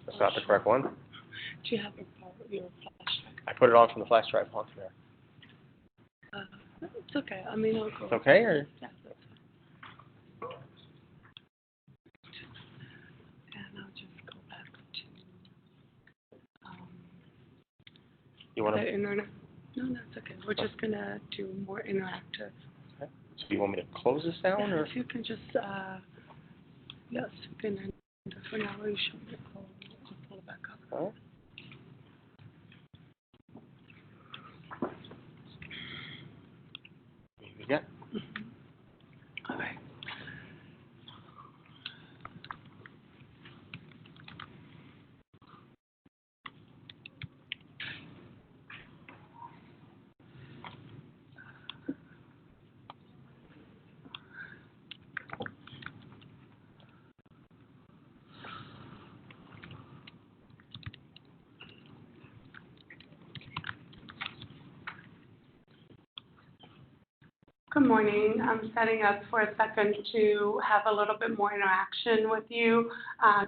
That's not the correct one. Do you have your flash drive? I put it on from the flash drive onto there. It's okay. I mean, I'll go. It's okay, or? Yeah, that's fine. And I'll just go back to You want the to? internet. No, that's okay. We're just gonna do more interactive. Okay. So do you want me to close this down, Yeah, or? if you can just yes, you can end it for now. You should I'll pull it back up. All right. Yeah. All right. Good morning. I'm setting up for a second to have a little bit more interaction with you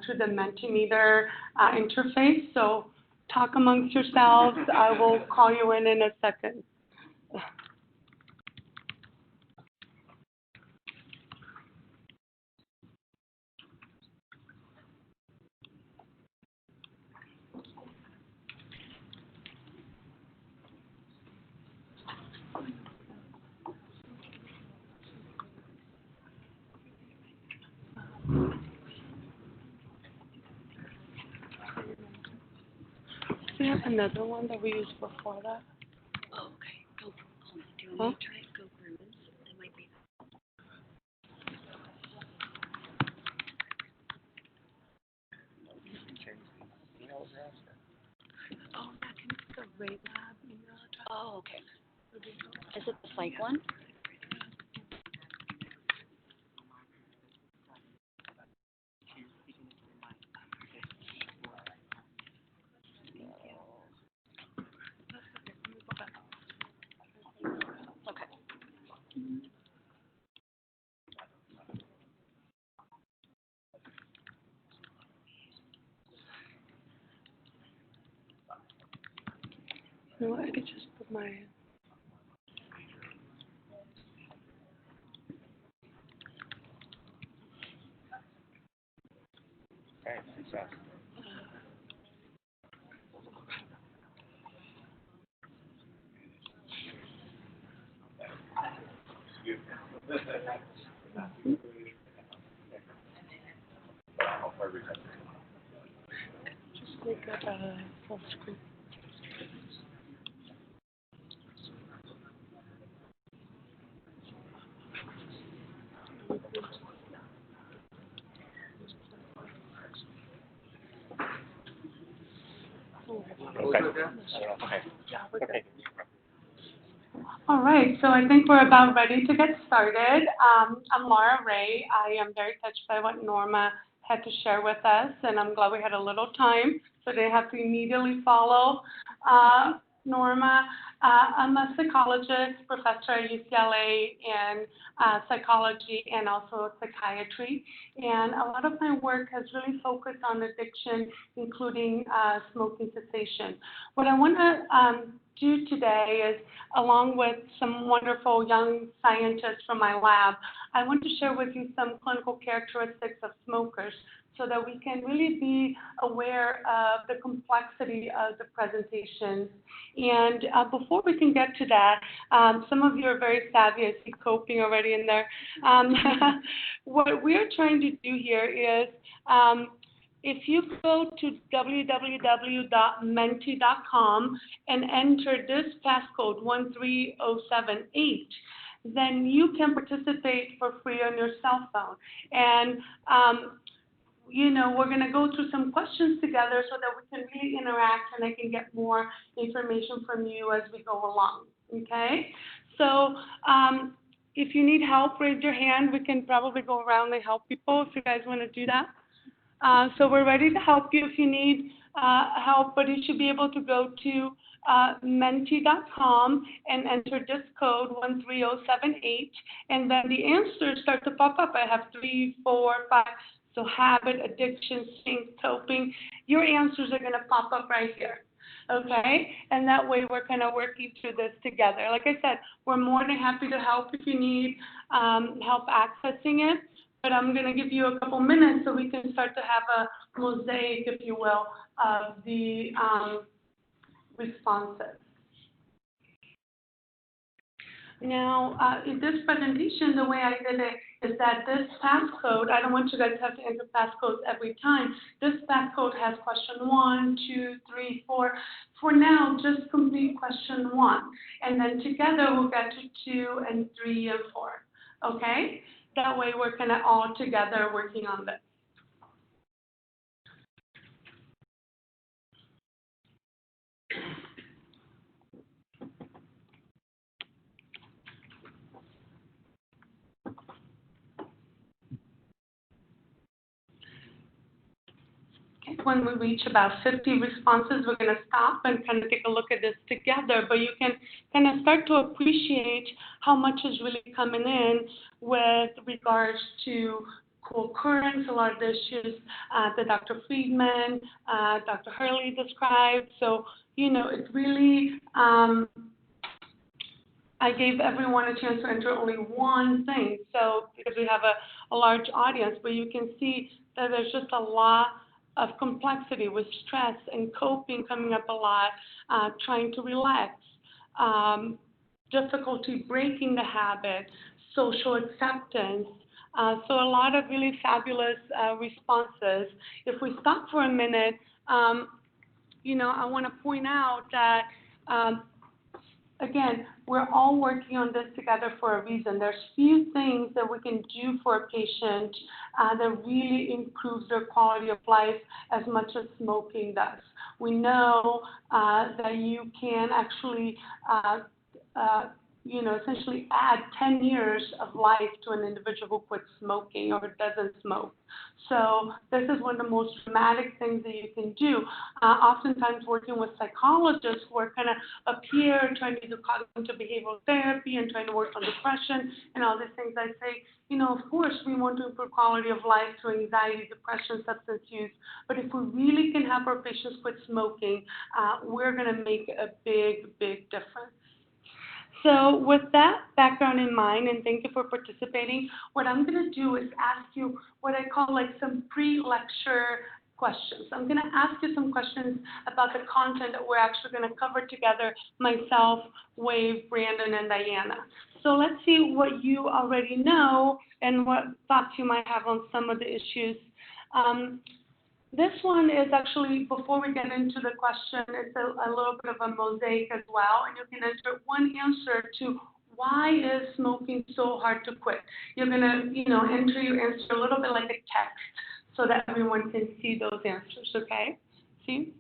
through the Mentimeter interface. So talk amongst yourselves. I will call you in a second. We have another one that we used before that. Oh, okay. Go. Do you want me to try it? Go Grumman's. It might be. Oh, that can be the Ray Lab email address. Oh, okay. Is it the psych one? Okay. No, I could just put my. Okay, success. Just make it full screen. Okay. Okay. Yeah, we're good. Okay. All right, so I think we're about ready to get started. I'm Laura Ray. I am very touched by what Norma had to share with us, and I'm glad we had a little time so they have to immediately follow Norma. I'm a psychologist, professor at UCLA in psychology and also psychiatry, and a lot of my work has really focused on addiction, including smoking cessation. What I want to do today is, along with some wonderful young scientists from my lab, I want to share with you some clinical characteristics of smokers so that we can really be aware of the complexity of the presentations. And before we can get to that, some of you are very savvy. I see coping already in there. What we're trying to do here is, if you go to www.menti.com and enter this passcode 13078, then you can participate for free on your cell phone. And you know, we're going to go through some questions together so that we can really interact and I can get more information from you as we go along, okay? So if you need help, raise your hand. We can probably go around and help people if you guys want to do that. So we're ready to help you if you need help, but you should be able to go to menti.com and enter this code 13078, and then the answers start to pop up. I have 3, 4, 5, So habit, addiction, strength, coping, your answers are going to pop up right here. Okay? And that way we're kind of working through this together. Like I said, we're more than happy to help if you need help accessing it. But I'm going to give you a couple minutes so we can start to have a mosaic, if you will, of the responses. Now, in this presentation, the way I did it is that this passcode, I don't want you guys to have to enter passcodes every time. This passcode has question 1, 2, 3, 4. For now, just complete question 1. And then together we'll get to 2 and 3 and 4. Okay? That way we're kind of all together working on this. When we reach about 50 responses, we're going to stop and kind of take a look at this together. But you can kind of start to appreciate how much is really coming in with regards to co-occurrence, a lot of the issues that Dr. Friedman, Dr. Hurley described. So, you know, it really, I gave everyone a chance to enter only one thing. So, because we have a large audience, but you can see that there's just a lot of complexity with stress and coping coming up a lot, trying to relax, difficulty breaking the habit, social acceptance. So a lot of really fabulous responses. If we stop for a minute, you know, I want to point out that again, we're all working on this together for a reason. There's few things that we can do for a patient that really improves their quality of life as much as smoking does. We know that you can actually, you know, essentially add 10 years of life to an individual who quits smoking or doesn't smoke. So this is one of the most dramatic things that you can do. Oftentimes working with psychologists who are kind of up here trying to do cognitive behavioral therapy and trying to work on depression and all these things, I say, you know, of course we want to improve quality of life through anxiety, depression, substance use, but if we really can have our patients quit smoking, we're going to make a big, big difference. So with that background in mind, and thank you for participating, what I'm going to do is ask you what I call like some pre-lecture questions. I'm going to ask you some questions about the content that we're actually going to cover together, myself, Wave, Brandon, and Diana. So let's see what you already know and what thoughts you might have on some of the issues. This one is actually, before we get into the question, it's a little bit of a mosaic as well, and you can enter one answer to why is smoking so hard to quit. You're going to, you know, enter your answer a little bit like a text so that everyone can see those answers, okay? See?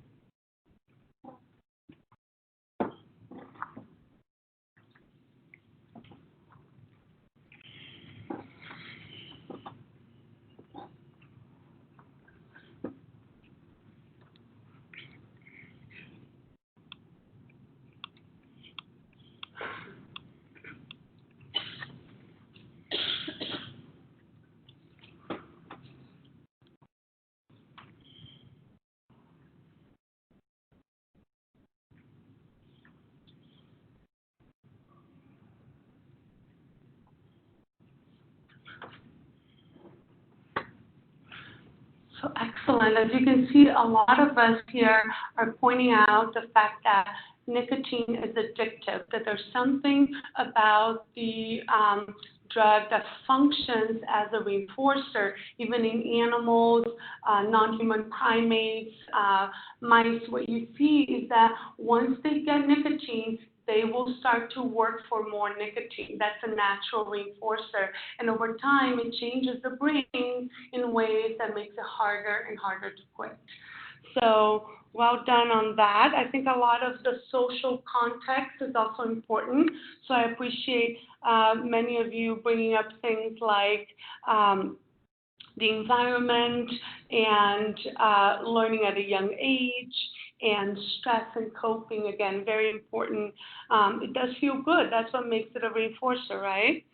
So excellent. As you can see, a lot of us here are pointing out the fact that nicotine is addictive, that there's something about the drug that functions as a reinforcer, even in animals, non-human primates, mice. What you see is that once they get nicotine, they will start to work for more nicotine. That's a natural reinforcer. And over time, it changes the brain in ways that makes it harder and harder to quit. So well done on that. I think a lot of the social context is also important. So I appreciate many of you bringing up things like the environment and learning at a young age, and stress and coping, again, very important. It does feel good. That's what makes it a reinforcer, right?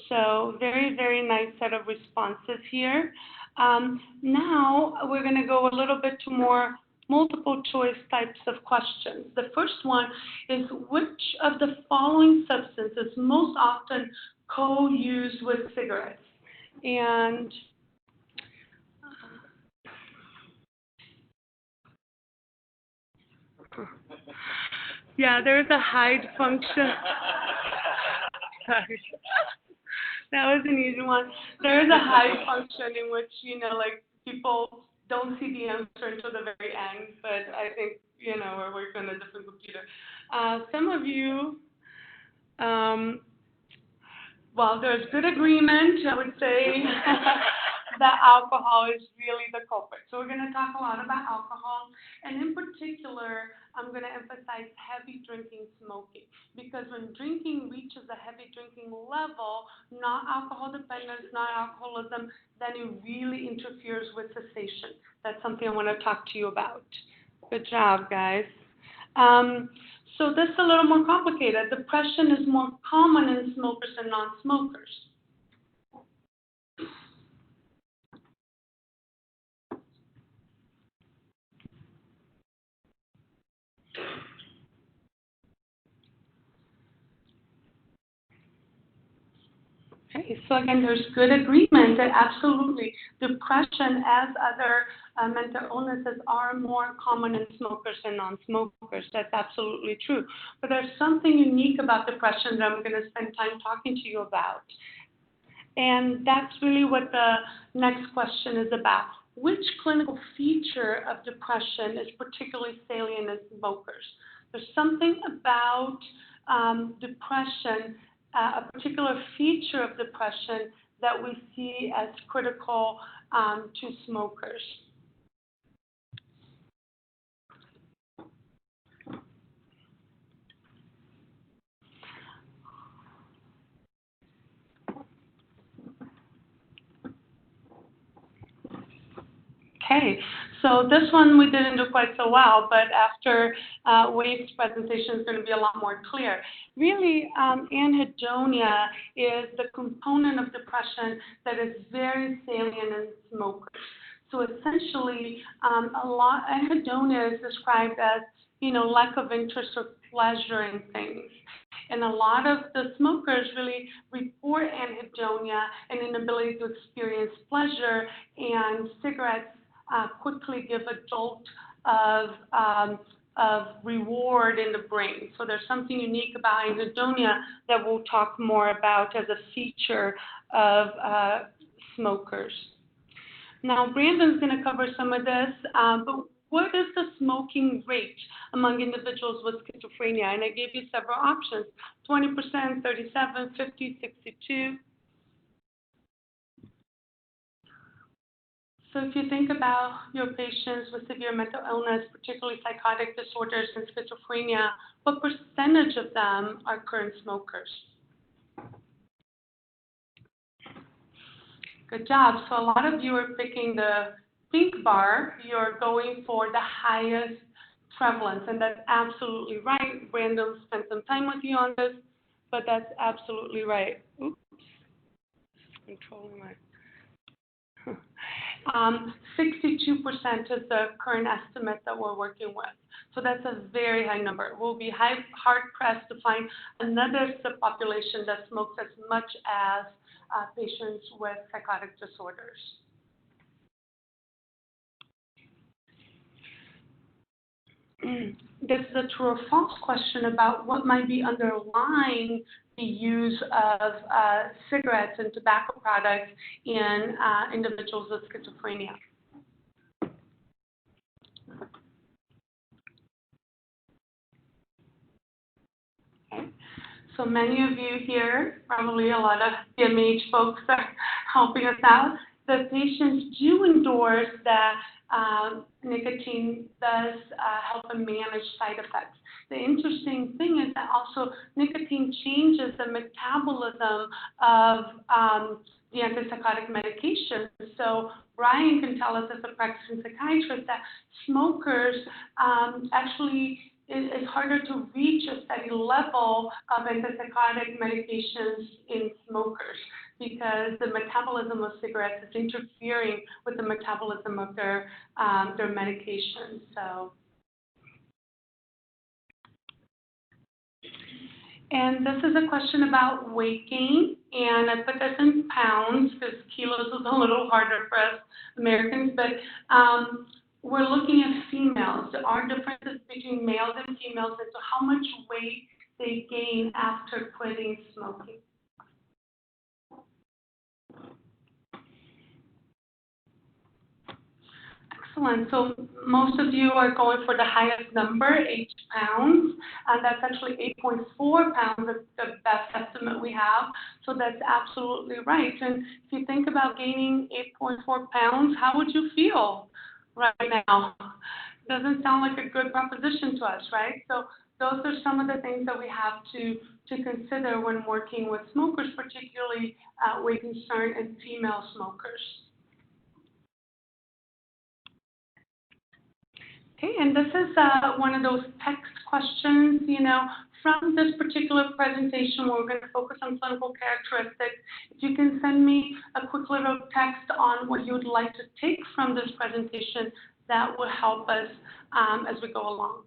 So very, very nice set of responses here. Now we're going to go a little bit to more multiple choice types of questions. The first one is, which of the following substances most often co-used with cigarettes? And yeah, there's a hide function. Sorry. That was an easy one. There is a hide function in which, like people don't see the answer until the very end, but I think, we're working on a different computer. Some of you, well, there's good agreement, I would say, that alcohol is really the culprit. So we're going to talk a lot about alcohol, and in particular, I'm going to emphasize heavy drinking smoking, because when drinking reaches a heavy drinking level, not alcohol dependence, not alcoholism, then it really interferes with cessation. That's something I want to talk to you about. Good job, guys. So this is a little more complicated. Depression is more common in smokers than non-smokers. Okay, so again, there's good agreement that absolutely depression, as other mental illnesses, are more common in smokers than non-smokers. That's absolutely true. But there's something unique about depression that I'm going to spend time talking to you about. And that's really what the next question is about. Which clinical feature of depression is particularly salient in smokers? There's something about depression, a particular feature of depression that we see as critical to smokers. Okay, so this one we didn't do quite so well, but after Wade's presentation is going to be a lot more clear. Really, anhedonia is the component of depression that is very salient in smokers. So essentially, anhedonia is described as, lack of interest or pleasure in things. And a lot of the smokers really report anhedonia and inability to experience pleasure, and cigarettes quickly give a jolt of reward in the brain. So there's something unique about anhedonia that we'll talk more about as a feature of smokers. Now, Brandon's going to cover some of this, but what is the smoking rate among individuals with schizophrenia? And I gave you several options: 20%, 37, 50, 62. So if you think about your patients with severe mental illness, particularly psychotic disorders and schizophrenia, what percentage of them are current smokers? Good job. So a lot of you are picking the pink bar. You're going for the highest prevalence, and that's absolutely right. Brandon spent some time with you on this, but that's absolutely right. Oops, controlling my... 62% is the current estimate that we're working with. So that's a very high number. We'll be hard-pressed to find another subpopulation that smokes as much as patients with psychotic disorders. This is a true or false question about what might be underlying the use of cigarettes and tobacco products in individuals with schizophrenia. Okay. So many of you here, probably a lot of PMH folks are helping us out. The patients do endorse that nicotine does help them manage side effects. The interesting thing is that also nicotine changes the metabolism of the antipsychotic medication. So Brian can tell us as a practicing psychiatrist that smokers actually it's harder to reach a steady level of antipsychotic medications in smokers. because the metabolism of cigarettes is interfering with the metabolism of their medication. So. And this is a question about weight gain, and I put this in pounds because kilos is a little harder for us Americans, but we're looking at females. There are differences between males and females as to how much weight they gain after quitting smoking. Excellent. So most of you are going for the highest number, 8 pounds. That's actually 8.4 pounds, the best estimate we have. So that's absolutely right. And if you think about gaining 8.4 pounds, how would you feel right now? Doesn't sound like a good proposition to us, right? So those are some of the things that we have to consider when working with smokers, particularly weight concern and female smokers. Okay, and this is one of those text questions, from this particular presentation where we're going to focus on clinical characteristics. If you can send me a quick little text on what you would like to take from this presentation, that would help us as we go along.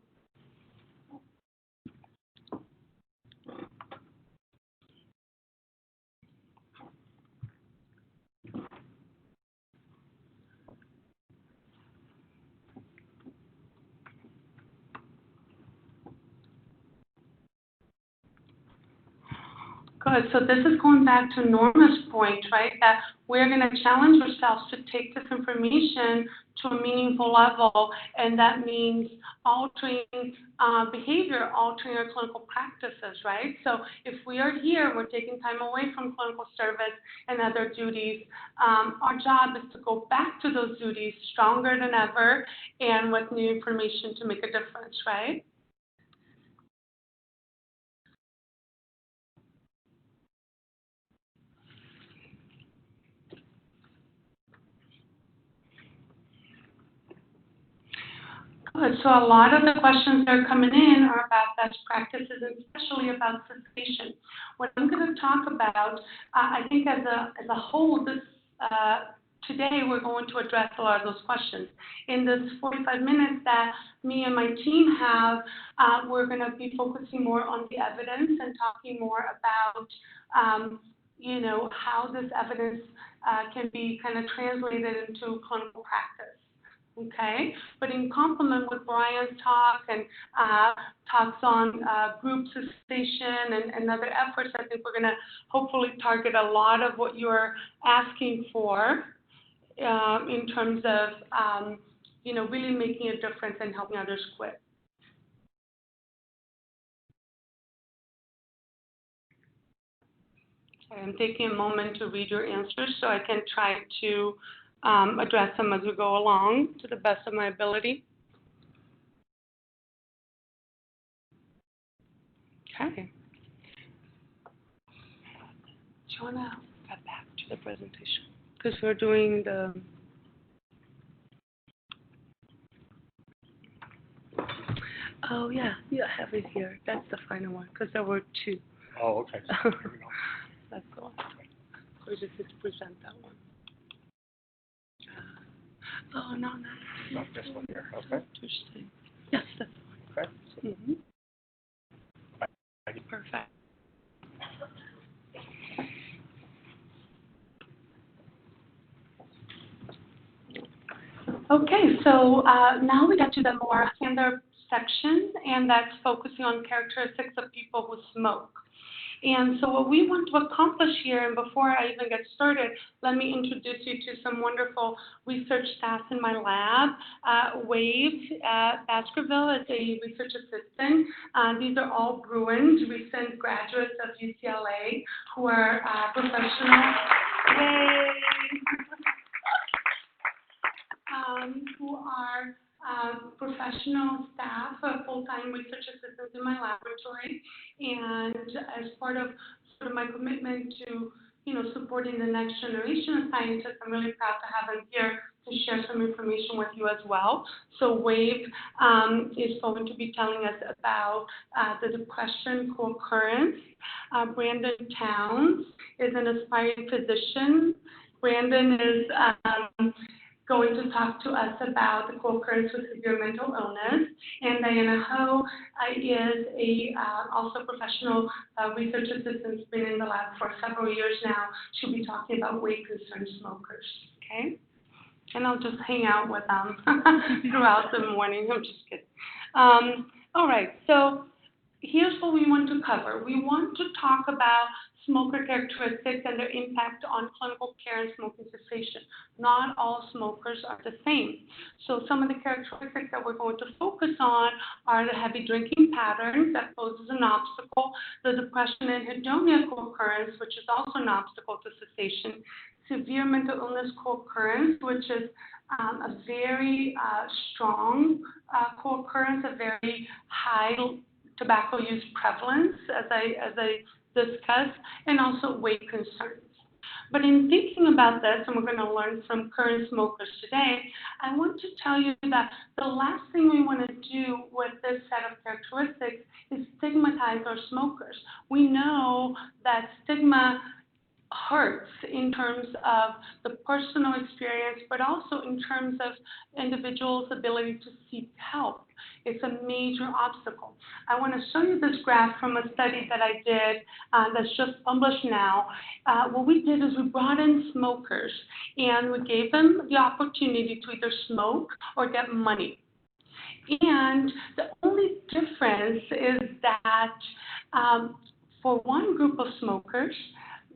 Good. So this is going back to Norma's point, right, that we're going to challenge ourselves to take this information to a meaningful level, and that means altering behavior, altering our clinical practices, right? So if we are here, we're taking time away from clinical service and other duties, our job is to go back to those duties stronger than ever and with new information to make a difference, right? Good. So a lot of the questions that are coming in are about best practices and especially about cessation. What I'm going to talk about, I think as a whole, today we're going to address a lot of those questions. In this 45 minutes that me and my team have, we're going to be focusing more on the evidence and talking more about, how this evidence can be kind of translated into clinical practice. Okay, but in complement with Brian's talk and talks on group cessation and other efforts, I think we're going to hopefully target a lot of what you're asking for in terms of, really making a difference and helping others quit. Okay, I'm taking a moment to read your answers so I can try to address them as we go along to the best of my ability. Okay. Do you want to get back to the presentation? Because we're doing the... Oh, yeah, I have it here. That's the final one, because there were 2. Oh, okay. Here we go. That's the one. So we just need to present that one. Oh, no, Not this one here, okay? Interesting. Yes, that's the one. Okay. Mm-hmm. Perfect. Okay, so now we get to the more standard section, and that's focusing on characteristics of people who smoke. And so what we want to accomplish here, and before I even get started, let me introduce you to some wonderful research staff in my lab. Wave Baskerville is a research assistant. These are all Bruins, recent graduates of UCLA, who are professional. Who are professional staff, full-time research assistants in my laboratory, and as part of sort of my commitment to, supporting the next generation of scientists, I'm really proud to have them here to share some information with you as well. So Wave is going to be telling us about the depression co-occurrence. Brandon Towns is an aspiring physician. Brandon is going to talk to us about the co-occurrence with severe mental illness. And Diana Ho is also a professional research assistant, been in the lab for several years now. She'll be talking about weight-concerned smokers, okay? And I'll just hang out with them throughout the morning. I'm just kidding. All right, so here's what we want to cover. We want to talk about smoker characteristics and their impact on clinical care and smoking cessation. Not all smokers are the same. So some of the characteristics that we're going to focus on are the heavy drinking patterns that poses an obstacle, the depression and hedonia co-occurrence, which is also an obstacle to cessation, severe mental illness co-occurrence, which is a very strong co-occurrence, a very high tobacco use prevalence, as I discussed, and also weight concerns. But in thinking about this, and we're going to learn from current smokers today, I want to tell you that the last thing we want to do with this set of characteristics is stigmatize our smokers. We know that stigma hurts in terms of the personal experience, but also in terms of individuals' ability to seek help. It's a major obstacle. I want to show you this graph from a study that I did that's just published now. What we did is we brought in smokers and we gave them the opportunity to either smoke or get money. And the only difference is that for one group of smokers,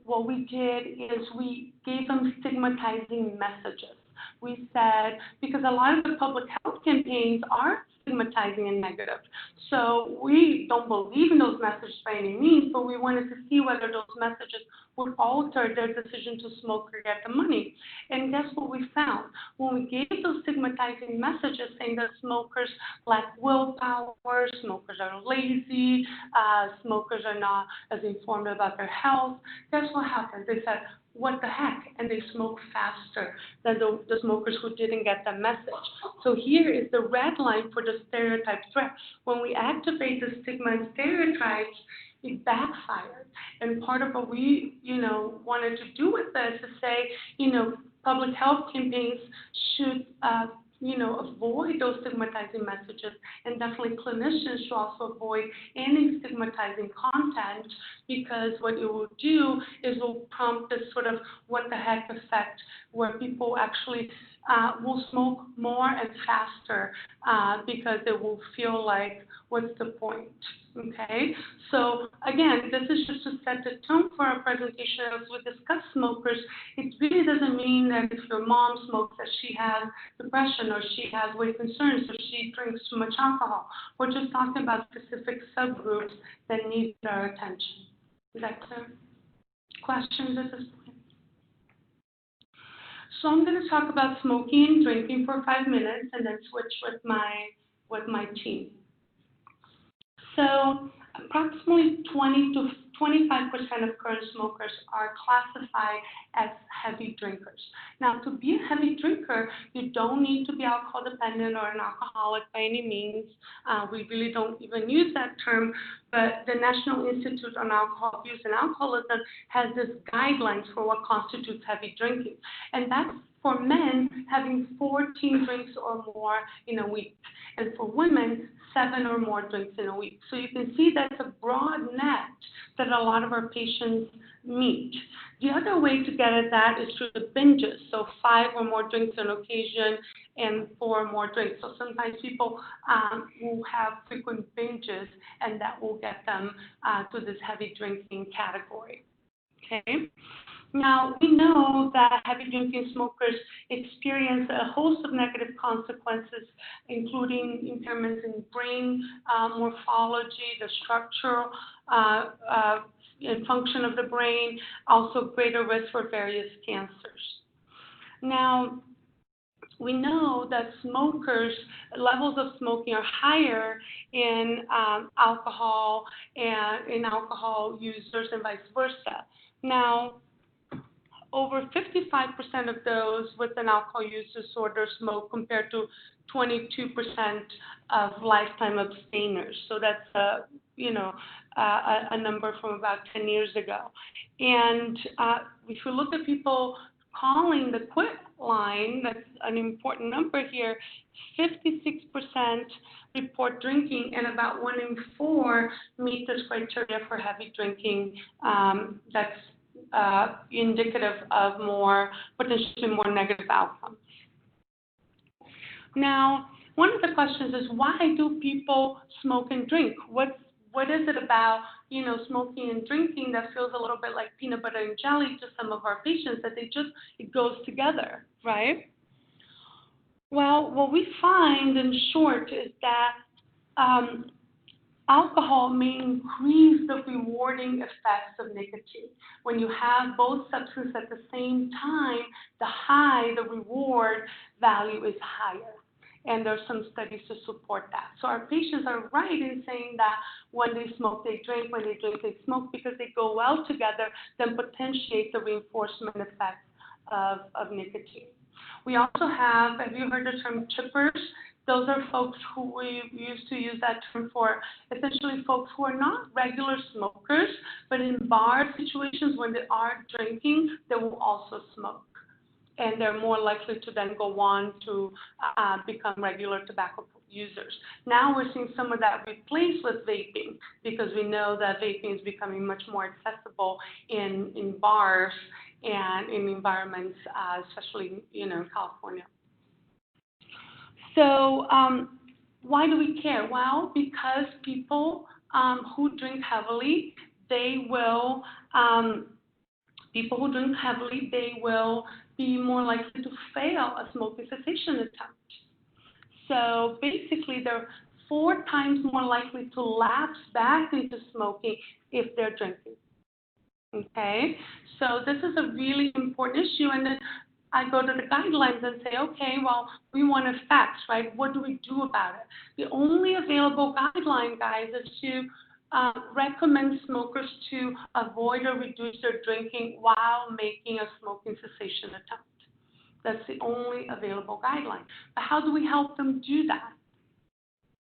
what we did is we gave them stigmatizing messages. We said, because a lot of the public health campaigns are stigmatizing and negative. So we don't believe in those messages by any means, but we wanted to see whether those messages would alter their decision to smoke or get the money. And guess what we found? When we gave those stigmatizing messages saying that smokers lack willpower, smokers are lazy, smokers are not as informed about their health, guess what happened? They said, what the heck? And they smoked faster than the smokers who didn't get the message. So here is the red line for the stereotype threat. When we activate the stigma and stereotypes, it backfired. And part of what we, wanted to do with this is say, public health campaigns should, avoid those stigmatizing messages, and definitely clinicians should also avoid any stigmatizing content, because what it will do is will prompt this sort of what the heck effect, where people actually will smoke more and faster because they will feel like, what's the point? Okay, so again, this is just to set the tone for our presentation. As we discuss smokers, it really doesn't mean that if your mom smokes that she has depression or she has weight concerns or she drinks too much alcohol. We're just talking about specific subgroups that need our attention. Is that clear? Questions at this point? So I'm going to talk about smoking and drinking for 5 minutes and then switch with my team. So approximately 20 to 25% of current smokers are classified as heavy drinkers. Now, to be a heavy drinker, you don't need to be alcohol dependent or an alcoholic by any means. We really don't even use that term, but the National Institute on Alcohol Abuse and Alcoholism has this guidelines for what constitutes heavy drinking. And that's for men having 14 drinks or more in a week, and for women, 7 or more drinks in a week. So you can see that's a broad net that a lot of our patients meet. The other way to get at that is through the binges, so 5 or more drinks on occasion and 4 or more drinks. So sometimes people will have frequent binges, and that will get them to this heavy drinking category. Okay. Now, we know that heavy drinking smokers experience a host of negative consequences, including impairments in brain morphology, the structural and function of the brain, also greater risk for various cancers. Now, we know that levels of smoking are higher in alcohol and in alcohol users and vice versa. Now, over 55% of those with an alcohol use disorder smoke compared to 22% of lifetime abstainers. So that's a number from about 10 years ago. And if you look at people calling the quit line, that's an important number here, 56% report drinking, and about 1 in 4 meet this criteria for heavy drinking. That's indicative of potentially more negative outcomes. Now, one of the questions is, why do people smoke and drink? What is it about, smoking and drinking that feels a little bit like peanut butter and jelly to some of our patients, that it goes together, right? Well, what we find in short is that alcohol may increase the rewarding effects of nicotine. When you have both substances at the same time, the reward value is higher. And there's some studies to support that. So our patients are right in saying that when they smoke, they drink, when they drink, they smoke, because they go well together, then potentiate the reinforcement effects of nicotine. We also have you heard the term chippers? Those are folks who we used to use that term for, essentially folks who are not regular smokers, but in bar situations when they are drinking, they will also smoke. And they're more likely to then go on to become regular tobacco users. Now we're seeing some of that replaced with vaping, because we know that vaping is becoming much more accessible in bars and in environments, especially in California. So why do we care? Well, because people who drink heavily, they will be more likely to fail a smoking cessation attempt. So basically, they're 4 times more likely to lapse back into smoking if they're drinking. Okay, so this is a really important issue, and then I go to the guidelines and say, okay, well, we want facts, right? What do we do about it? The only available guideline, guys, is to recommend smokers to avoid or reduce their drinking while making a smoking cessation attempt. That's the only available guideline. But how do we help them do that?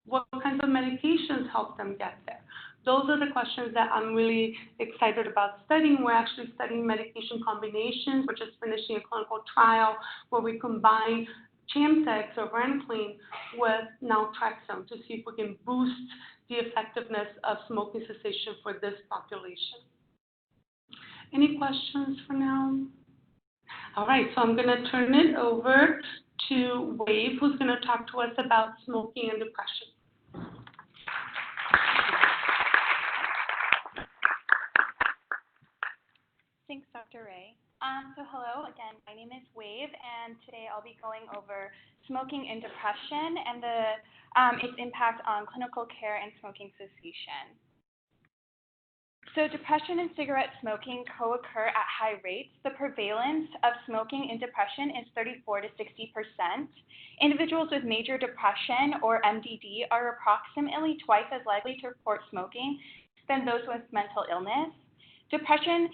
What kinds of medications help them get there? Those are the questions that I'm really excited about studying. We're actually studying medication combinations. We're just finishing a clinical trial where we combine Chantix or varenicline with naltrexone to see if we can boost the effectiveness of smoking cessation for this population. Any questions for now? All right, so I'm going to turn it over to Wave, who's going to talk to us about smoking and depression. Thanks, Dr. Ray. So hello, again, my name is Wave, and today I'll be going over smoking and depression and its impact on clinical care and smoking cessation. So depression and cigarette smoking co-occur at high rates. The prevalence of smoking in depression is 34 to 60%. Individuals with major depression or MDD are approximately twice as likely to report smoking than those with mental illness. Depression,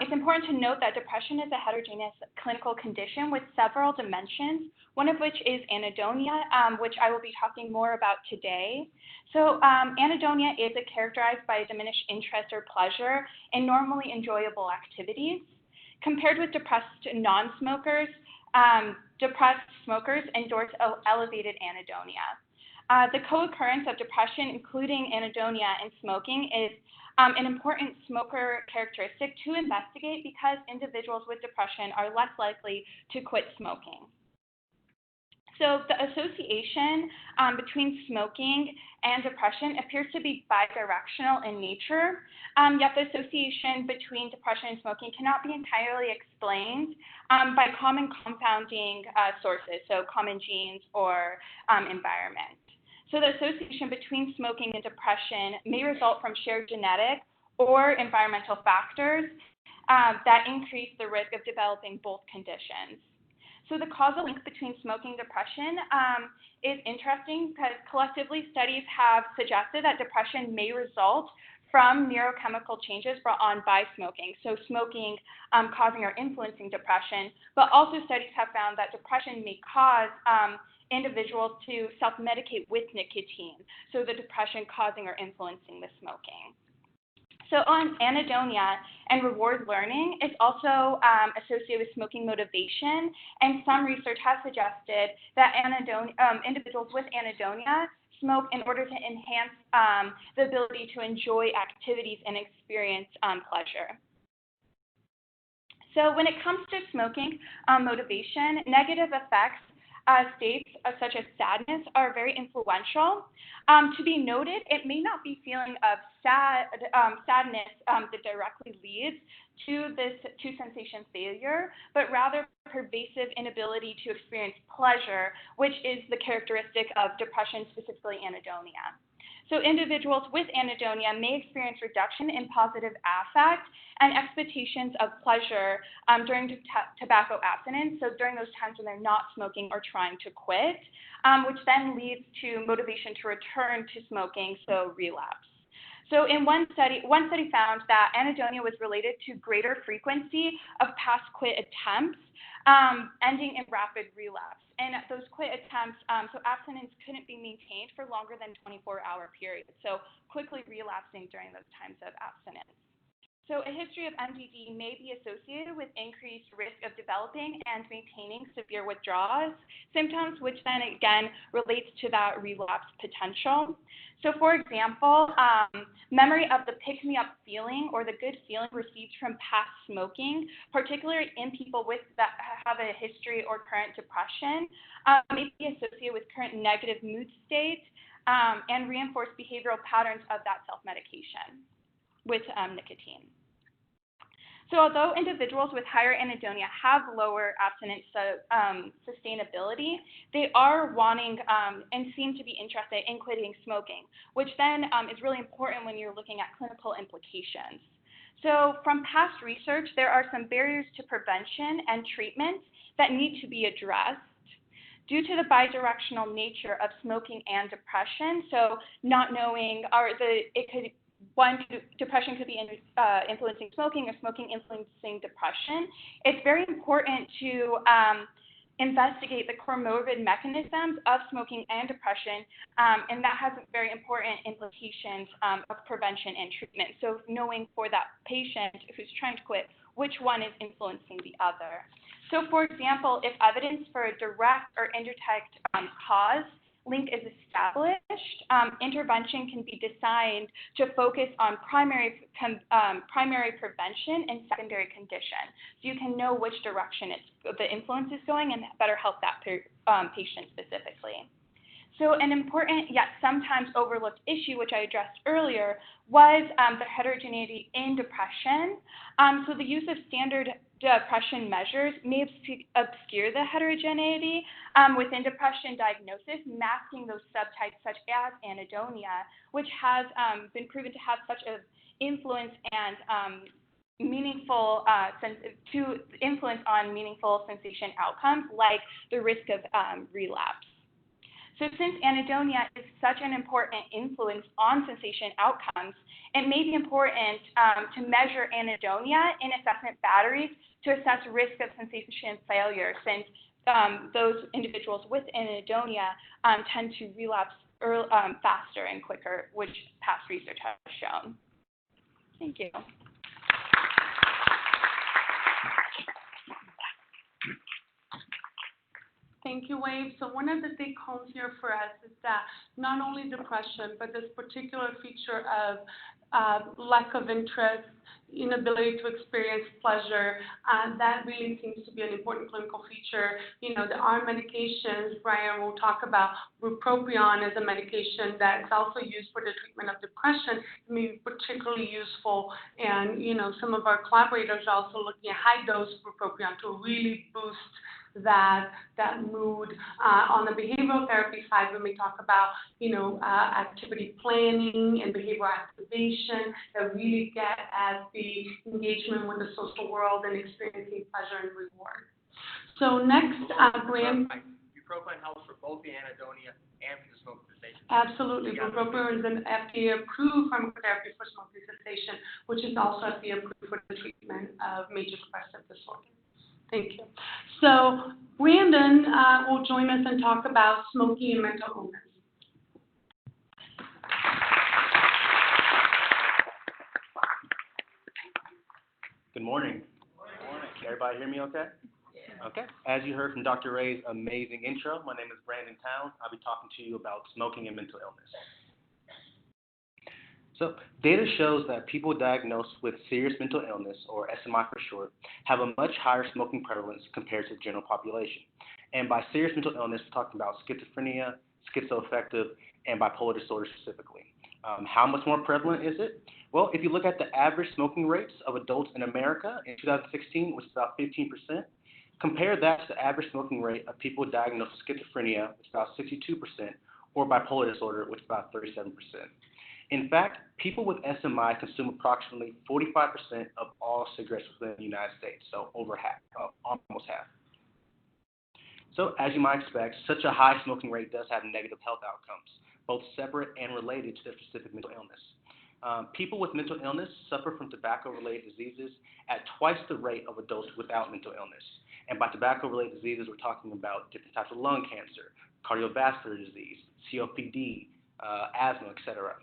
it's important to note that depression is a heterogeneous clinical condition with several dimensions, one of which is anhedonia, which I will be talking more about today. So anhedonia is characterized by a diminished interest or pleasure in normally enjoyable activities. Compared with depressed non-smokers, depressed smokers endorse elevated anhedonia. The co-occurrence of depression, including anhedonia and smoking, is an important smoker characteristic to investigate because individuals with depression are less likely to quit smoking. So the association between smoking and depression appears to be bidirectional in nature, yet the association between depression and smoking cannot be entirely explained by common compounding sources, so common genes or environment. So the association between smoking and depression may result from shared genetic or environmental factors that increase the risk of developing both conditions. So the causal link between smoking and depression is interesting because collectively studies have suggested that depression may result from neurochemical changes brought on by smoking. So smoking causing or influencing depression, but also studies have found that depression may cause individuals to self-medicate with nicotine, so the depression causing or influencing the smoking. So on anhedonia and reward learning is also associated with smoking motivation, and some research has suggested that individuals with anhedonia smoke in order to enhance the ability to enjoy activities and experience pleasure. So when it comes to smoking motivation, negative effects states such as sadness are very influential. To be noted, it may not be feeling of sadness that directly leads to sensation failure, but rather pervasive inability to experience pleasure, which is the characteristic of depression, specifically anhedonia. So individuals with anhedonia may experience reduction in positive affect and expectations of pleasure during tobacco abstinence, so during those times when they're not smoking or trying to quit, which then leads to motivation to return to smoking, so relapse. So in one study found that anhedonia was related to greater frequency of past quit attempts, ending in rapid relapse. And those quit attempts, so abstinence couldn't be maintained for longer than 24-hour periods, so quickly relapsing during those times of abstinence. So a history of MDD may be associated with increased risk of developing and maintaining severe withdrawal symptoms, which then again relates to that relapse potential. So for example, memory of the pick-me-up feeling or the good feeling received from past smoking, particularly in people that have a history or current depression, may be associated with current negative mood states and reinforce behavioral patterns of that self-medication with nicotine. So although individuals with higher anhedonia have lower abstinence sustainability, they are wanting and seem to be interested in quitting smoking, which then is really important when you're looking at clinical implications. So from past research, there are some barriers to prevention and treatment that need to be addressed. Due to the bidirectional nature of smoking and depression, so not knowing, depression could be influencing smoking or smoking influencing depression. It's very important to investigate the comorbid mechanisms of smoking and depression, and that has very important implications of prevention and treatment. So knowing for that patient who's trying to quit, which one is influencing the other. So for example, if evidence for a direct or indirect cause link is established, intervention can be designed to focus on primary prevention and secondary condition. So you can know which direction the influence is going and better help that patient specifically. So an important yet sometimes overlooked issue, which I addressed earlier, was the heterogeneity in depression. So the use of standard depression measures may obscure the heterogeneity within depression diagnosis, masking those subtypes such as anhedonia, which has been proven to have such an influence and meaningful to influence on meaningful sensation outcomes, like the risk of relapse. So since anhedonia is such an important influence on sensation outcomes, it may be important to measure anhedonia in assessment batteries to assess risk of sensation failure, since those individuals with anhedonia tend to relapse faster and quicker, which past research has shown. Thank you. Thank you, Wave. So one of the big homes here for us is that not only depression, but this particular feature of lack of interest, inability to experience pleasure, that really seems to be an important clinical feature. You know, there are medications, Brian will talk about bupropion as a medication that's also used for the treatment of depression, may be particularly useful. And, you know, some of our collaborators are also looking at high dose bupropion to really boost that mood. On the behavioral therapy side, when we talk about, you know, activity planning and behavioral activation that really get at the engagement with the social world and experiencing pleasure and reward. So next, Graham. Bupropion helps for both the anhedonia and for the smoking cessation. Absolutely. Bupropion is an FDA-approved pharmacotherapy for smoking cessation, which is also FDA-approved for the treatment of major depressive disorder. Thank you. So Brandon will join us and talk about smoking and mental illness. Good morning. Good morning. Can everybody hear me okay? Yeah. Okay. As you heard from Dr. Ray's amazing intro, my name is Brandon Towns. I'll be talking to you about smoking and mental illness. So, data shows that people diagnosed with serious mental illness, or SMI for short, have a much higher smoking prevalence compared to the general population. And by serious mental illness, we're talking about schizophrenia, schizoaffective, and bipolar disorder specifically. How much more prevalent is it? Well, if you look at the average smoking rates of adults in America in 2016, which is about 15%, compare that to the average smoking rate of people diagnosed with schizophrenia, which is about 62%, or bipolar disorder, which is about 37%. In fact, people with SMI consume approximately 45% of all cigarettes within the United States, so over half, almost half. So, as you might expect, such a high smoking rate does have negative health outcomes, both separate and related to their specific mental illness. People with mental illness suffer from tobacco-related diseases at twice the rate of adults without mental illness. And by tobacco-related diseases, we're talking about different types of lung cancer, cardiovascular disease, COPD, asthma, etc.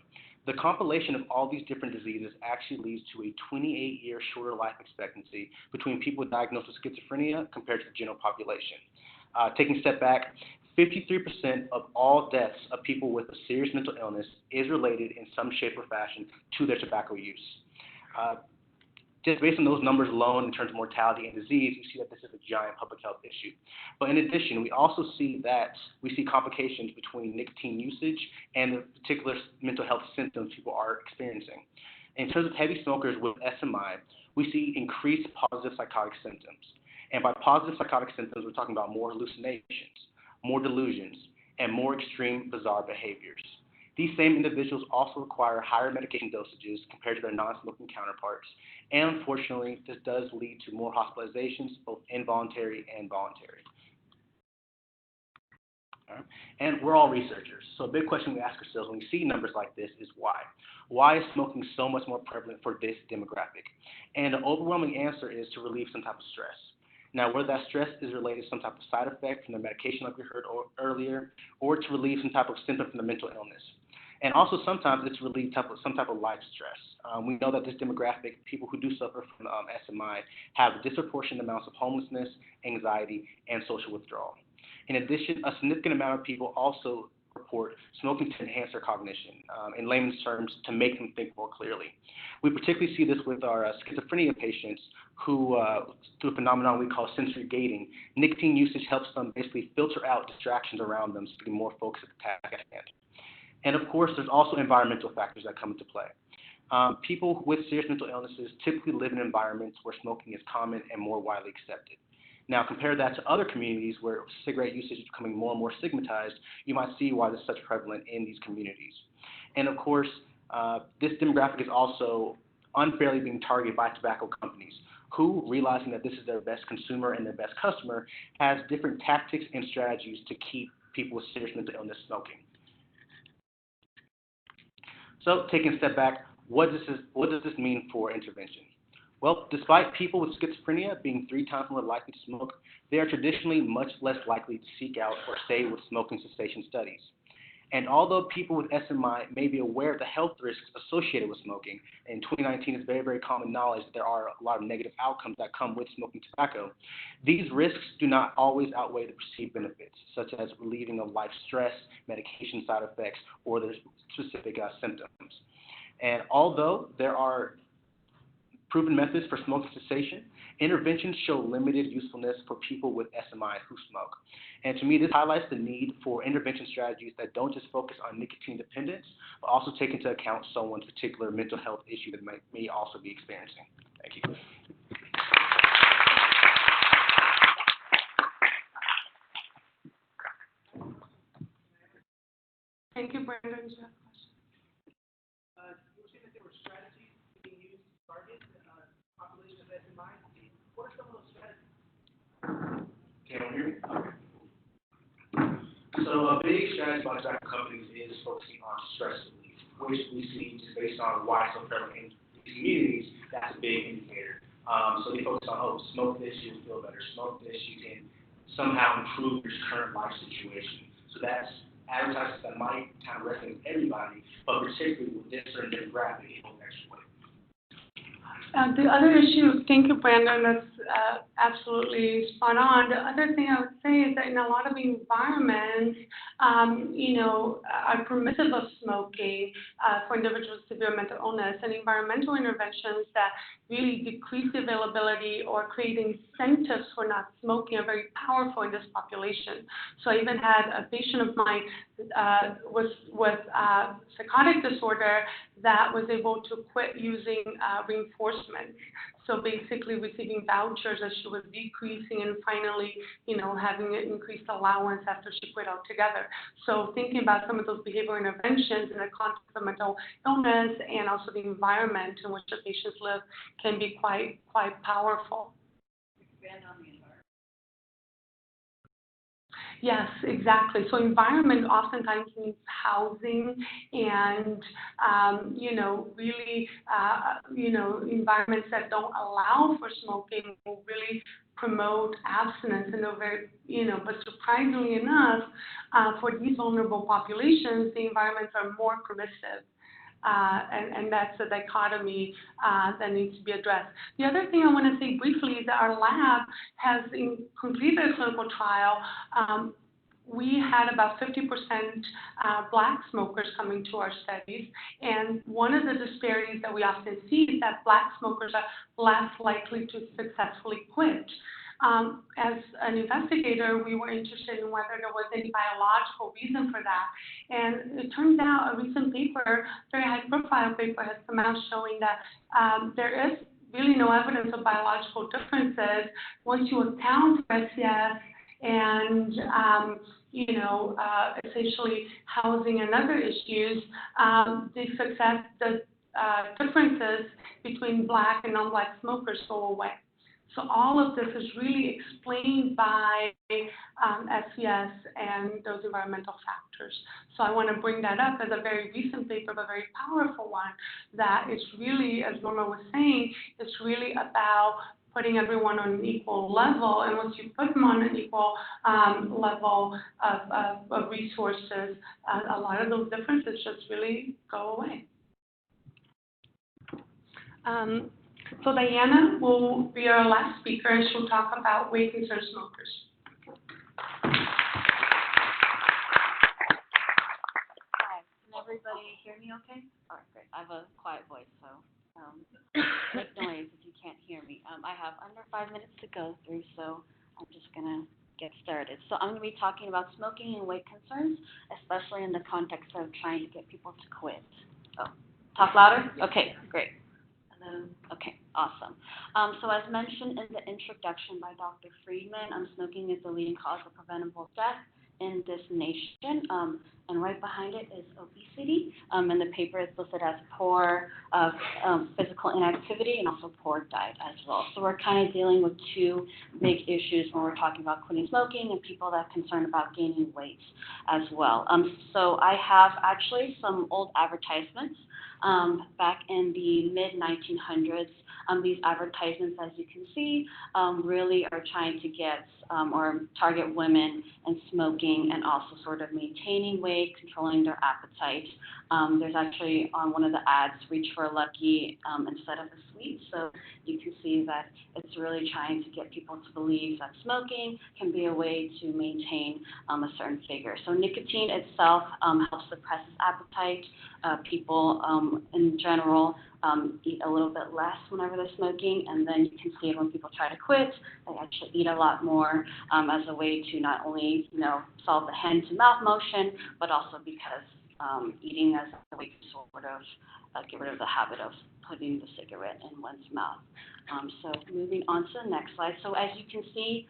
The compilation of all these different diseases actually leads to a 28-year shorter life expectancy between people diagnosed with schizophrenia compared to the general population. Taking a step back, 53% of all deaths of people with a serious mental illness is related in some shape or fashion to their tobacco use. Just based on those numbers alone in terms of mortality and disease, you see that this is a giant public health issue. But in addition, we also see complications between nicotine usage and the particular mental health symptoms people are experiencing. In terms of heavy smokers with SMI, we see increased positive psychotic symptoms. And by positive psychotic symptoms, we're talking about more hallucinations, more delusions, and more extreme bizarre behaviors. These same individuals also require higher medication dosages compared to their non-smoking counterparts, and unfortunately, this does lead to more hospitalizations, both involuntary and voluntary. All right. And we're all researchers, so a big question we ask ourselves when we see numbers like this is why? Why is smoking so much more prevalent for this demographic? And the overwhelming answer is to relieve some type of stress. Now, whether that stress is related to some type of side effect from the medication like we heard earlier, or to relieve some type of symptom from the mental illness. And also sometimes it's relieve some type of life stress. We know that this demographic, people who do suffer from SMI, have disproportionate amounts of homelessness, anxiety, and social withdrawal. In addition, a significant amount of people also report smoking to enhance their cognition, in layman's terms, to make them think more clearly. We particularly see this with our schizophrenia patients who, through a phenomenon we call sensory gating, nicotine usage helps them basically filter out distractions around them so they can be more focused at the task at hand. And of course, there's also environmental factors that come into play. People with serious mental illnesses typically live in environments where smoking is common and more widely accepted. Now, compare that to other communities where cigarette usage is becoming more and more stigmatized, you might see why this is such prevalent in these communities. And of course, this demographic is also unfairly being targeted by tobacco companies who, realizing that this is their best consumer and their best customer, has different tactics and strategies to keep people with serious mental illness smoking. So, taking a step back, what does this mean for intervention? Well, despite people with schizophrenia being 3 times more likely to smoke, they are traditionally much less likely to seek out or stay with smoking cessation studies. And although people with SMI may be aware of the health risks associated with smoking, in 2019 it's very, very common knowledge that there are a lot of negative outcomes that come with smoking tobacco, these risks do not always outweigh the perceived benefits, such as relieving of life stress, medication side effects, or their specific symptoms. And although there are proven methods for smoking cessation, interventions show limited usefulness for people with SMI who smoke. And to me, this highlights the need for intervention strategies that don't just focus on nicotine dependence, but also take into account someone's particular mental health issue that may also be experiencing. Thank you. Thank you, Brandon. You were saying that there were strategies being used to target the population of SMI. What are some of those strategies? Can you hear me? Okay. So a big strategy by tobacco companies companies is focusing on stress relief, which we see just based on why it's so prevalent in these communities. That's a big indicator. So they focus on, oh, smoke this, you'll feel better. Smoke this, you can somehow improve your current life situation. So that's advertisements that might kind of resonate with everybody, but particularly with this certain demographic, it will actually work. The other issue, thank you, Brandon, that's absolutely spot on. The other thing I would say is that in a lot of environments, are permissive of smoking for individuals with severe mental illness, and environmental interventions that really decrease the availability or create incentives for not smoking are very powerful in this population. So I even had a patient of mine with psychotic disorder that was able to quit using reinforcements. So basically receiving vouchers as she was decreasing and finally, having an increased allowance after she quit altogether. So thinking about some of those behavioral interventions in the context of mental illness and also the environment in which the patients live can be quite powerful. Expand on the environment. Yes, exactly. So environment oftentimes means housing and, really, environments that don't allow for smoking will really promote abstinence and very, but surprisingly enough, for these vulnerable populations, the environments are more permissive. And that's a dichotomy that needs to be addressed. The other thing I want to say briefly is that our lab has completed a clinical trial. We had about 50% Black smokers coming to our studies, and one of the disparities that we often see is that Black smokers are less likely to successfully quit. As an investigator, we were interested in whether there was any biological reason for that. And it turns out a recent paper, very high-profile paper, has come out showing that there is really no evidence of biological differences once you account for SCS and, essentially housing and other issues. The differences between Black and non-Black smokers go away. So all of this is really explained by SCS and those environmental factors. So I want to bring that up as a very recent paper, but very powerful one, that is really, as Norma was saying, it's really about putting everyone on an equal level. And once you put them on an equal level of resources, a lot of those differences just really go away. So Diana will be our last speaker, and she'll talk about weight concern smokers. Hi, can everybody hear me okay? All right, great. I have a quiet voice, so make noise if you can't hear me. I have under 5 minutes to go through, so I'm just going to get started. So I'm going to be talking about smoking and weight concerns, especially in the context of trying to get people to quit. Oh, talk louder? Okay, great. Okay, awesome. So as mentioned in the introduction by Dr. Friedman, smoking is the leading cause of preventable death in this nation, and right behind it is obesity, and the paper is listed as poor physical inactivity and also poor diet as well. So we're kind of dealing with two big issues when we're talking about quitting smoking and people that are concerned about gaining weight as well. So I have actually some old advertisements back in the mid-1900s. These advertisements, as you can see, really are trying to get or target women and smoking and also sort of maintaining weight, controlling their appetite. There's actually on one of the ads, reach for a Lucky instead of a sweet. So you can see that it's really trying to get people to believe that smoking can be a way to maintain a certain figure. So nicotine itself helps suppress appetite. People in general eat a little bit less whenever they're smoking, and then you can see it when people try to quit, they actually eat a lot more as a way to not only, solve the hand-to-mouth motion, but also because eating as a way to sort of get rid of the habit of putting the cigarette in one's mouth. So moving on to the next slide. So as you can see,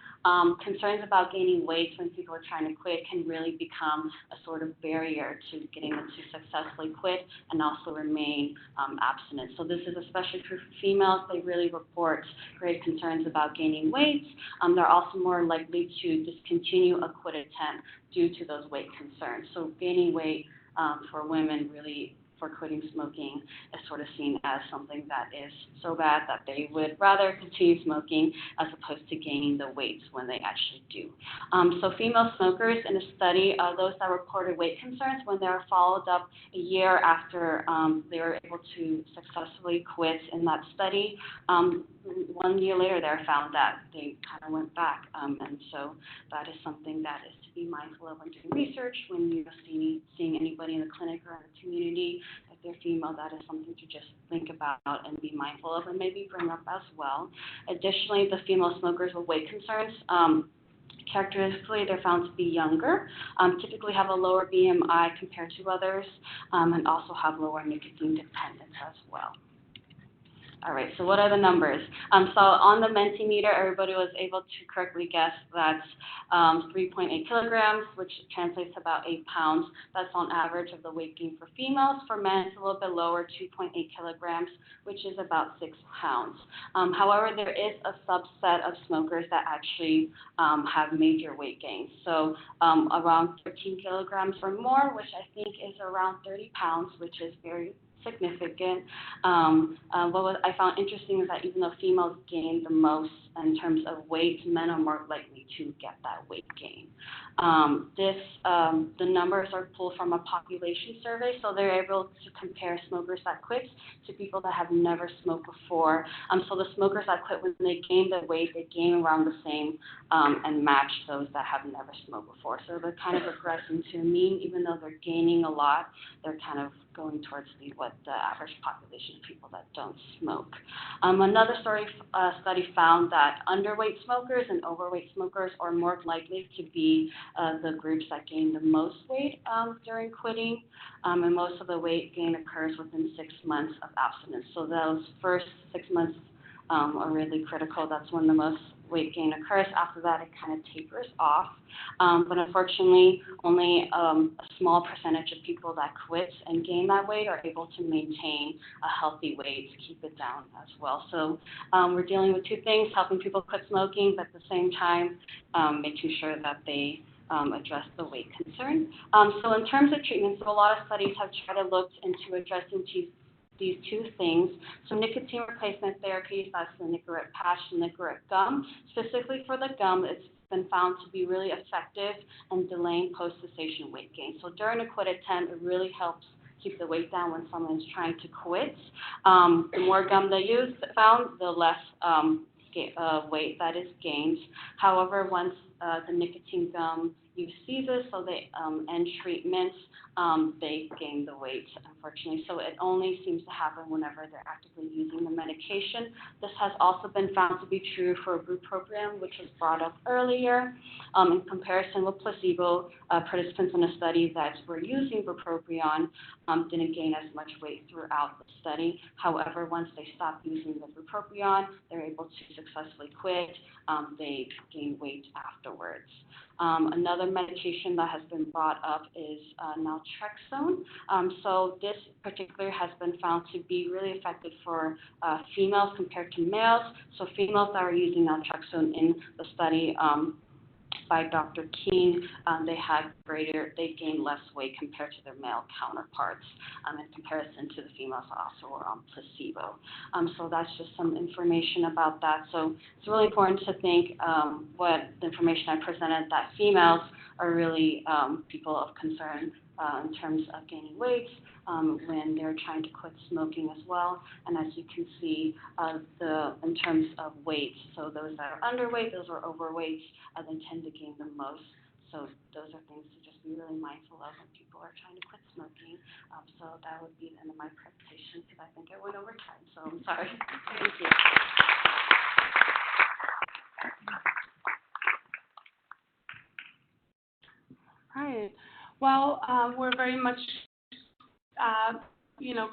concerns about gaining weight when people are trying to quit can really become a sort of barrier to getting them to successfully quit and also remain abstinent. So this is especially true for females. They really report great concerns about gaining weight. They're also more likely to discontinue a quit attempt due to those weight concerns. So gaining weight for women really for quitting smoking is sort of seen as something that is so bad that they would rather continue smoking as opposed to gaining the weight when they actually do. So female smokers in a study, those that reported weight concerns when they were followed up a year after they were able to successfully quit in that study, 1 year later they found that they kind of went back. And so that is something that is to be mindful of when doing research, when you're seeing anybody in the clinic or in the community. If they're female, that is something to just think about and be mindful of and maybe bring up as well. Additionally, the female smokers with weight concerns, characteristically, they're found to be younger, typically have a lower BMI compared to others, and also have lower nicotine dependence as well. All right, so what are the numbers? So on the Mentimeter, everybody was able to correctly guess that's 3.8 kilograms, which translates to about 8 pounds. That's on average of the weight gain for females. For men, it's a little bit lower, 2.8 kilograms, which is about 6 pounds. However, there is a subset of smokers that actually have major weight gains. So around 13 kilograms or more, which I think is around 30 pounds, which is very significant. What I found interesting is that even though females gain the most in terms of weight, men are more likely to get that weight gain. The numbers are pulled from a population survey, so they're able to compare smokers that quit to people that have never smoked before. So the smokers that quit, when they gain their weight, they gain around the same and match those that have never smoked before. So they're kind of regressing to a mean, even though they're gaining a lot, they're kind of going towards what the average population of people that don't smoke. Another study found that underweight smokers and overweight smokers are more likely to be the groups that gain the most weight during quitting, and most of the weight gain occurs within 6 months of abstinence. So those first 6 months are really critical. That's when the most weight gain occurs. After that, it kind of tapers off. But unfortunately, only a small percentage of people that quit and gain that weight are able to maintain a healthy weight to keep it down as well. So we're dealing with two things, helping people quit smoking, but at the same time, making sure that they address the weight concern. So in terms of treatment, so a lot of studies have tried to look into addressing these two things. So nicotine replacement therapies, that's the Nicorette patch and Nicorette gum. Specifically for the gum, it's been found to be really effective in delaying post-cessation weight gain. So during a quit attempt, it really helps keep the weight down when someone's trying to quit. The more gum they use, the less weight that is gained. However, once the nicotine gum use ceases, so they end treatment, they gain the weight, unfortunately. So it only seems to happen whenever they're actively using the medication. This has also been found to be true for bupropion, which was brought up earlier. In comparison with placebo, participants in a study that were using bupropion didn't gain as much weight throughout the study. However, once they stopped using the bupropion, they're able to successfully quit. They gain weight afterwards. Another medication that has been brought up is naltrexone. So this particular has been found to be really effective for females compared to males. So females that are using naltrexone in the study by Dr. Keene, they gained less weight compared to their male counterparts in comparison to the females also were on placebo. So that's just some information about that. So it's really important to think what the information I presented, that females are really people of concern in terms of gaining weight when they're trying to quit smoking as well. And as you can see, in terms of weight, so those that are underweight, those are overweight, they tend to gain the most. So those are things to just be really mindful of when people are trying to quit smoking. So that would be the end of my presentation because I think I went over time. So I'm sorry. Thank you. Right. Well, we're very much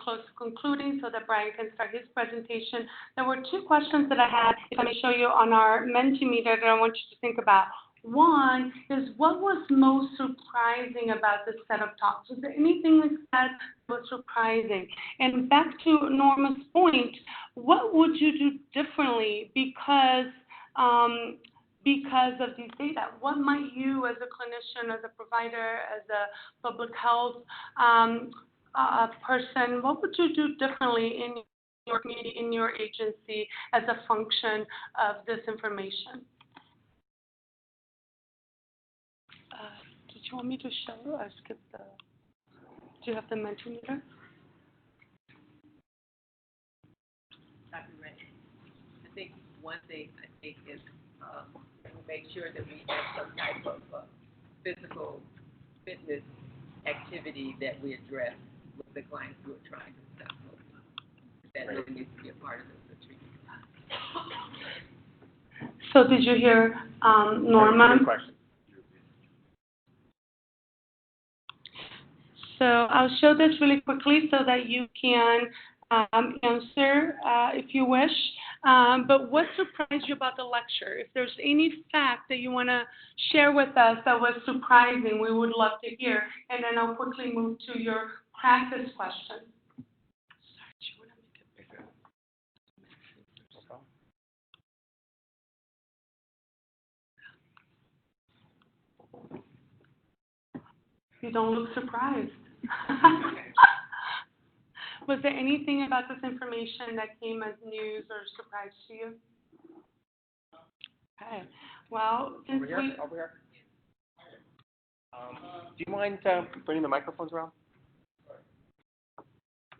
close to concluding so that Brian can start his presentation, there were two questions that I had, if I may show you on our Mentimeter, that I want you to think about. One is, what was most surprising about this set of talks? Was there anything we said that was surprising? And back to Norma's point, what would you do differently because of these data? What might you, as a clinician, as a provider, as a public health person, what would you do differently in your community, in your agency, as a function of this information? Did you want me to show or skip the, do you have the Mentimeter? Copyright. I think one thing is we make sure that we have some type of physical fitness activity that we address with the clients who are trying to stop smoking. That really needs to be a part of the treatment. So did you hear Norma? Good question. So I'll show this really quickly so that you can answer if you wish. But what surprised you about the lecture? If there's any fact that you want to share with us that was surprising, we would love to hear. And then I'll quickly move to your practice question. Sorry, do you want to make it bigger? You don't look surprised. Was there anything about this information that came as news or surprise to you? Okay. Well, since Over here. Do you mind bringing the microphones around?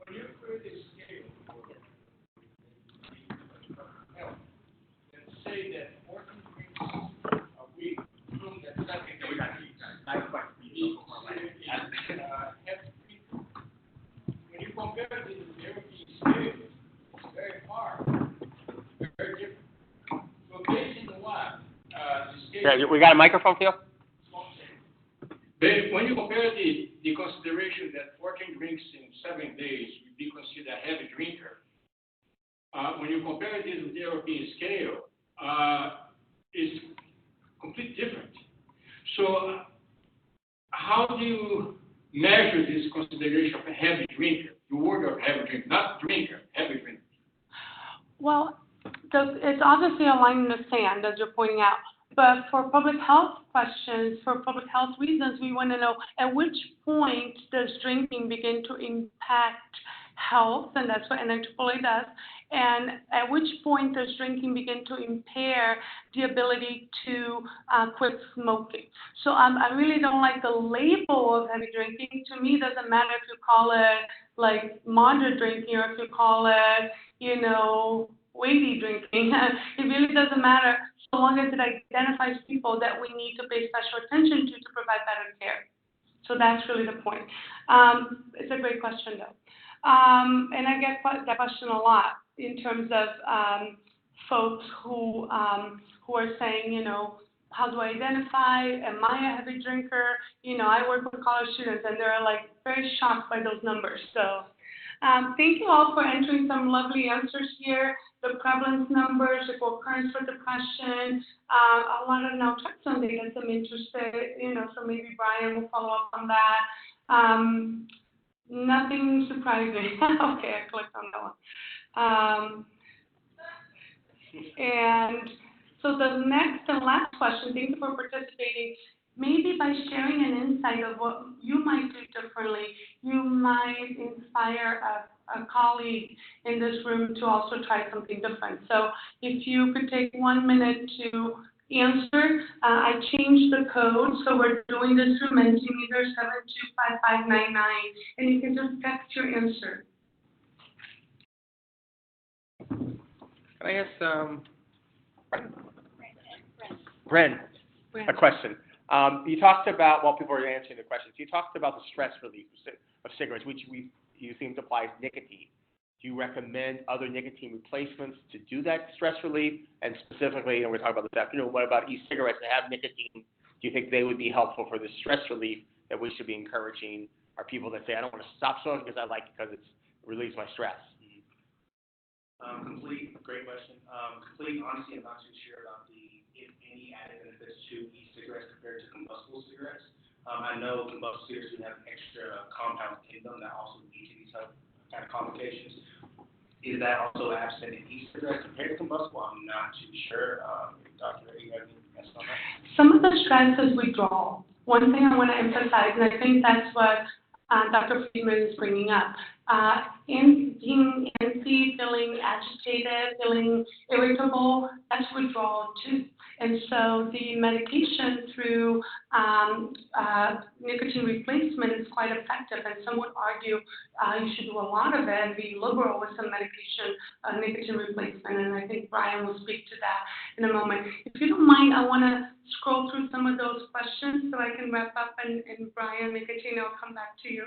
When you create a scale and say that 14 drinks a week, that's something that we got when you compare it to the European scale, it's very far, very different. So based on what the scale. Yeah, we got a microphone for you? When you compare the consideration that 14 drinks in 7 days would be considered a heavy drinker, when you compare this with the European scale, it's completely different. So how do you measure this consideration of a heavy drinker? The word of heavy drinker, not drinker, heavy drinker. Well, it's obviously a line in the sand, as you're pointing out. But for public health questions, for public health reasons, we want to know at which point does drinking begin to impact health, and that's what NIAAA does, and at which point does drinking begin to impair the ability to quit smoking. So I really don't like the label of heavy drinking. To me, it doesn't matter if you call it like moderate drinking or if you call it, weighty drinking. It really doesn't matter so long as it identifies people that we need to pay special attention to provide better care. So that's really the point. It's a great question, though. And I get that question a lot in terms of folks who are saying, how do I identify? Am I a heavy drinker? I work with college students, and they're like very shocked by those numbers. So thank you all for entering some lovely answers here. The prevalence numbers, the co-occurrence for depression, a lot of naltrexone data, so I'm interested, so maybe Brian will follow up on that. Nothing surprising. Okay, I clicked on that one. And so the next and last question, thank you for participating. Maybe by sharing an insight of what you might do differently, you might inspire a colleague in this room to also try something different. So if you could take 1 minute to answer, I changed the code, so we're doing this through Mentimeter 725599, and you can just text your answer. Can I ask Bren a question? You talked about, while people are answering the questions, you talked about the stress relief of cigarettes, which you seem to apply as nicotine. Do you recommend other nicotine replacements to do that stress relief? And specifically, we're talking about this afternoon, what about e-cigarettes that have nicotine? Do you think they would be helpful for the stress relief that we should be encouraging are people that say, I don't want to stop smoking because I like it because it relieves my stress. Great question. Complete honesty, I'm not too sure about if any added benefits to e-cigarettes compared to combustible cigarettes. I know combustible cigarettes do have extra compounds in them that also lead to these kind of complications. Is that also absent in e-cigarettes compared to combustible? I'm not too sure. Dr. Ray, you have any guess on that? Some of the stress is withdrawal. One thing I want to emphasize, and I think that's what Dr. Friedman is bringing up. In being antsy, feeling agitated, feeling irritable, that's withdrawal too. And so the medication through nicotine replacement is quite effective. And some would argue you should do a lot of it and be liberal with some medication, nicotine replacement. And I think Brian will speak to that in a moment. If you don't mind, I want to scroll through some of those questions so I can wrap up. And Brian, nicotine, I'll come back to you.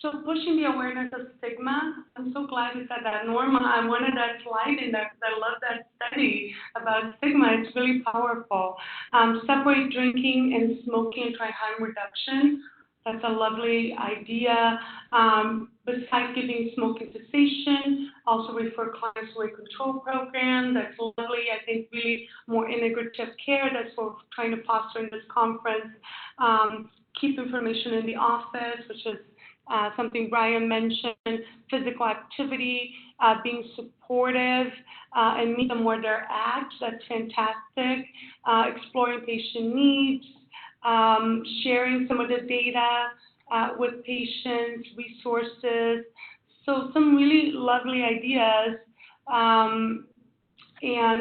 So pushing the awareness of stigma, I'm so glad you said that. Norma, I wanted that slide in there because I love that study about stigma. It's really powerful. Separate drinking and smoking and try harm reduction. That's a lovely idea. Besides giving smoking cessation, also refer clients to a control program. That's lovely. I think really more integrative care. That's what we're trying to foster in this conference. Keep information in the office, which is something Brian mentioned, physical activity, being supportive, and meet them where they're at. That's fantastic. Exploring patient needs, sharing some of the data with patients, resources. So some really lovely ideas. And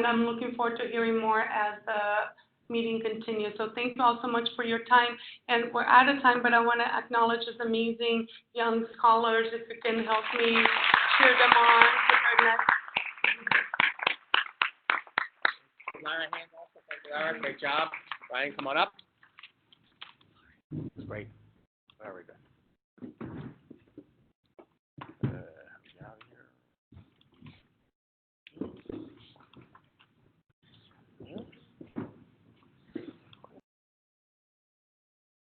I'm looking forward to hearing more as the meeting continues. So thank you all so much for your time. And we're out of time, but I want to acknowledge these amazing young scholars. If you can help me cheer them on for their next. Lara, hands also. Thank you, Lara. Great job. Brian, come on up. That's great. Very good.